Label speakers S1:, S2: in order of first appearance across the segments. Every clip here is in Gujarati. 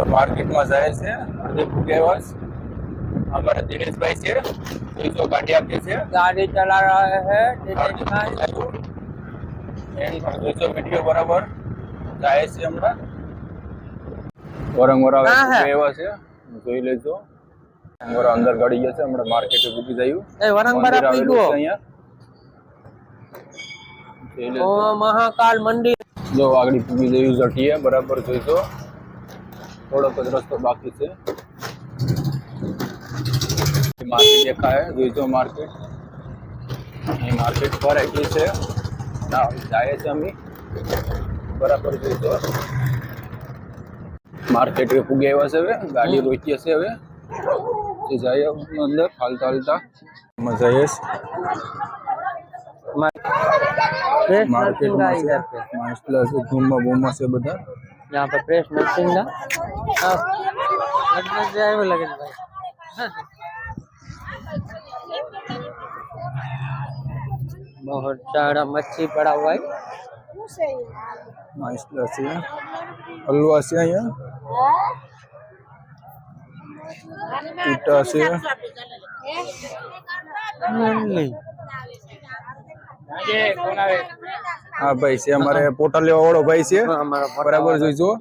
S1: और मार्केट में जाए से प्रदीप केवस हमारे दिनेश भाई से जो गाड़ी आपके से
S2: गाड़ी चला रहे हैं दिनेश भाई।
S1: वीडियो बराबर जाए से हमरा वरंग वरा केवस है જોઈ લેજો અમારા અંદર ગાડી ગયા છે હમણાં માર્કેટે પૂકી જયું
S2: એ વરંગ બરા પી ગયો
S1: અહીંયા
S2: ઓ મહાકાલ મંદિર
S1: જો આગળ પૂકી જયું જટીએ બરાબર જોઈજો થોડોક જ રસ્તો બાકી છે માર્કેટ દેખાય જોઈજો માર્કેટ એ માર્કેટ પર એટલી છે ના જાય છે અમે બરાબર જોઈજો मार्केट के पुगे से गाड़ी रोकी से हवे जाए अंदर हालता हालता मजा है मार्केट में मास्टला से घूमवा घूमवा से बता
S2: यहाँ पे प्रेस नर्सिंग ना लगने जाए वो लगे भाई बहुत सारा मच्छी पड़ा हुआ है
S1: मास्टला से हलवा से यहाँ ईटा से हाँ भाई से हमारे पोटल लेवा वाળો भाई से बराबर જોઈજો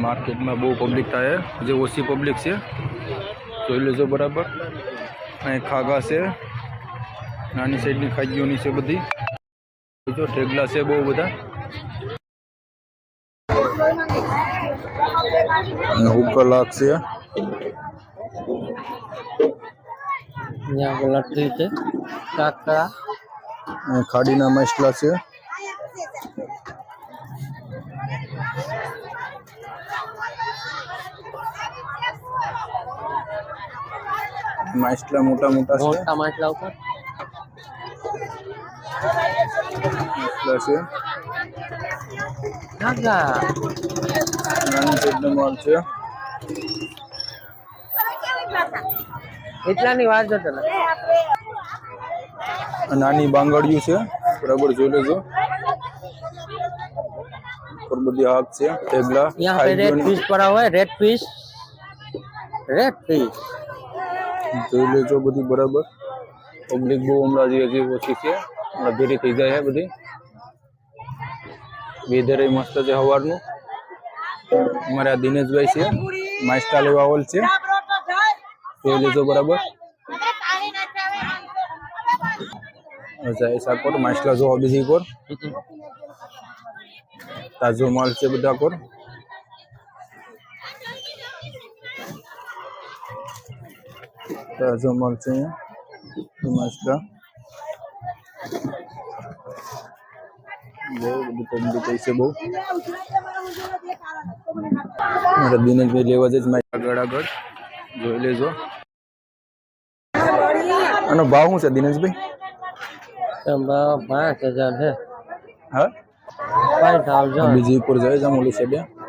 S1: मार्केट में बहुत पब्लिक था है जो ओसी पब्लिक से જોઈ લેજો બરાબર અહીં ખાગા છે નાની સાઈડની ખાગીઓની છે બધી જો ઠેગલા છે બહુ બધા હુક્કા લાગશે
S2: यहाँ पे लटकी છે કાકડા
S1: ખાડીના મસલા છે मास्टला मोटा मोटा से
S2: मोटा मास्टला ऊपर
S1: मास्टला से
S2: नागा
S1: नानी चटनी माल છે
S2: એટલાની વાત જતો ને
S1: નાની બાંગડિયું છે બરાબર જોઈ લેજો પર બધી આગ છે ટેબલા
S2: यहाँ पे रेड फिश पड़ा हुआ है रेड फिश
S1: જોઈ લેજો બધી બરાબર પબ્લિક બહુ હમણાં હજી ઓછી છે હમણાં ભેરી થઈ જાય છે બધી વેધર મસ્ત છે સવારનું અમારા દિનેશભાઈ છે માસ્ટા લેવા આવેલ છે જોઈ લેજો બરાબર ऐसा कर मास्टला जो બીજી કોર તાજો માલ છે બધા કોર ताजा माल चाहिए मास्टर पब्लिक ऐसे बहु मारा दिनेश भाई लेवा जाए આગળ આગળ જોઈ લેજો આનો ભાવ શું છે દિનેશભાઈ
S2: भाव 5000 है
S1: હા
S2: 5000
S1: બીજી ઉપર જાય છે મોલી સાઈડ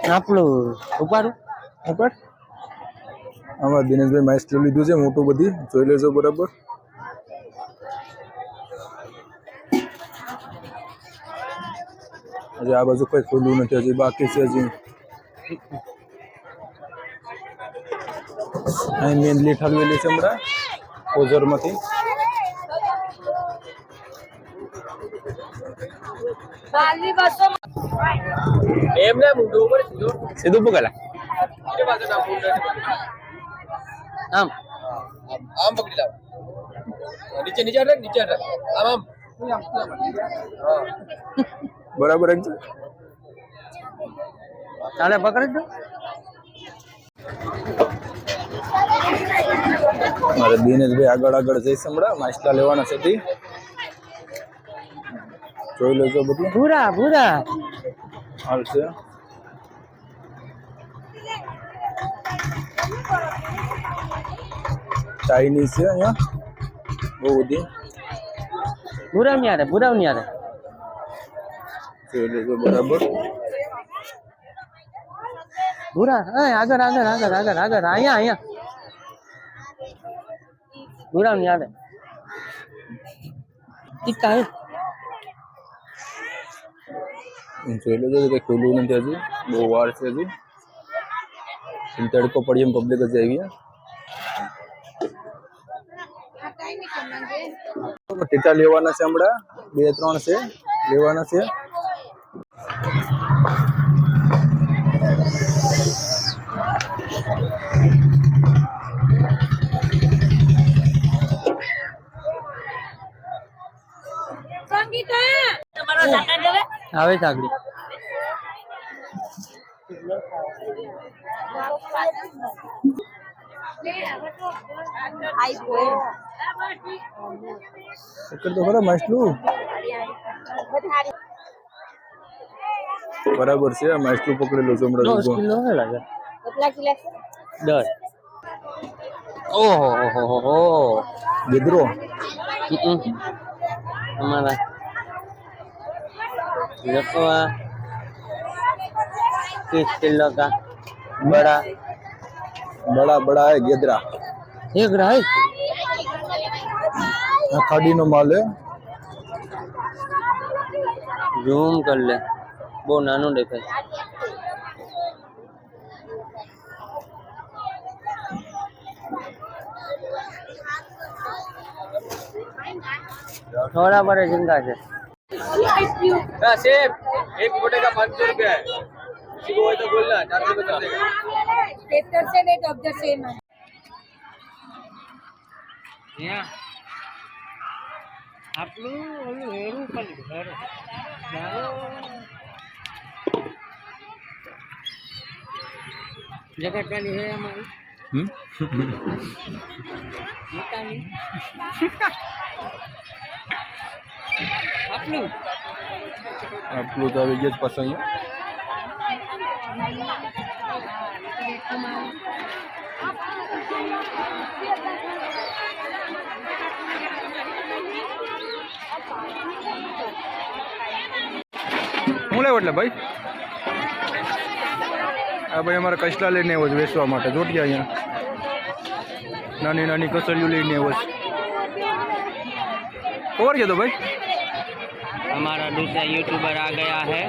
S2: આપણું ઉપાડું
S1: ઉપર આમાં દિનેશભાઈ માસ્ટર લીધું છે મોટું બધી જોઈ લેજો બરાબર હજી આ બાજુ કોઈ ખોલ્યું નથી હજી બાકી છે હજી અહીં મેનલી ઠલવેલી છે હમણાં ઓઝરમાંથી
S2: એમને મુંડું ઉપર
S1: સીધું પકડા
S2: આમ
S3: આમ પકડી લાવ નીચે નીચે આમ આમ
S1: બરાબર એકદમ
S2: ચાલે પકડી દો
S1: મારે દિનેશભાઈ આગળ આગળ જઈશ હમણાં નાસ્તા લેવાના છે જોઈ લેજો બધું
S2: ભૂરા ભૂરા
S1: હાલ છે ચાઇનીઝ છે અહીંયા બહુ બધી
S2: ભૂરા ની આરે ભૂરા ની આરે
S1: જોઈ લેજો બરાબર
S2: ભૂરા આગળ આગળ આગળ આગળ આગળ અહીંયા અહીંયા ભૂરા ની આગળ ટીકા હે
S1: જોઈ લેજો કે ખુલ્લું નથી હજી, બહુ વાર છે હજી. તડકો પડી એમ પબ્લિક જ આવી. ટીટા લેવાના છે હમણાં, 2-3 છે લેવાના છે.
S2: આવે સાગડી
S1: પકડ તો ખરા માછલું બરાબર છે. આ માછલું પકડેલું છે હમણાં.
S2: 10 કિલો હે લાગે. કેટલા કિલો? 10. ઓહો હો હો
S1: ગેદરો
S2: हमारा देखो 30 किलो का बड़ा
S1: बड़ा बड़ा है गेदरा.
S2: एक रहा
S1: આ ખાડીનો માલ હે.
S2: ઝૂમ कर ले બહુ નાનું દેખાય. थोड़ा बड़े जिंदा है.
S3: सेब एक मोटे का 500 रुपया है. किसी को तो बोलना 400 रुपये कर देगा.
S2: जगह काली है हमारी.
S1: આપણું તો આવી ગયા પાછું અહીંયા. હું લેવો એટલે ભાઈ આ ભાઈ અમારે કચલા લઈને આવ્યો છે વેચવા માટે. જોટિયા અહીંયા નાની નાની કસરીઓ લઈને આવ્યો છે. ખબર છે તો ભાઈ
S2: हमारा दूसरा यूट्यूबर आ गया है.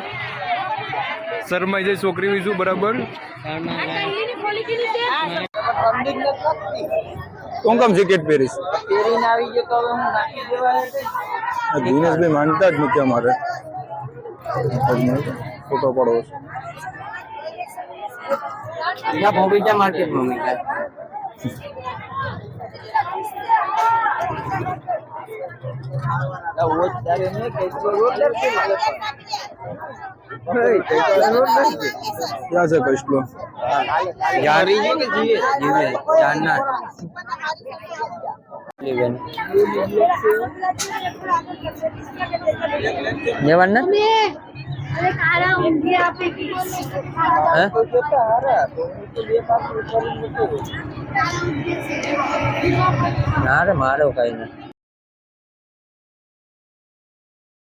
S1: શરમાઈ જાય છોકરી વિશું બરાબર. કોણ કામ જેકેટ પહેરીશ? દિનેશભાઈ માનતા જ નથી અમારે. ફોટો પાડવો છે.
S2: भोबिजा मार्केट में मिला वो तारे में कैसे रोड लड़के
S1: ક્યાં છે કચલો?
S2: यार ये के जीवे जीवे जानना लेवन ना ना रे मारो कहीं ना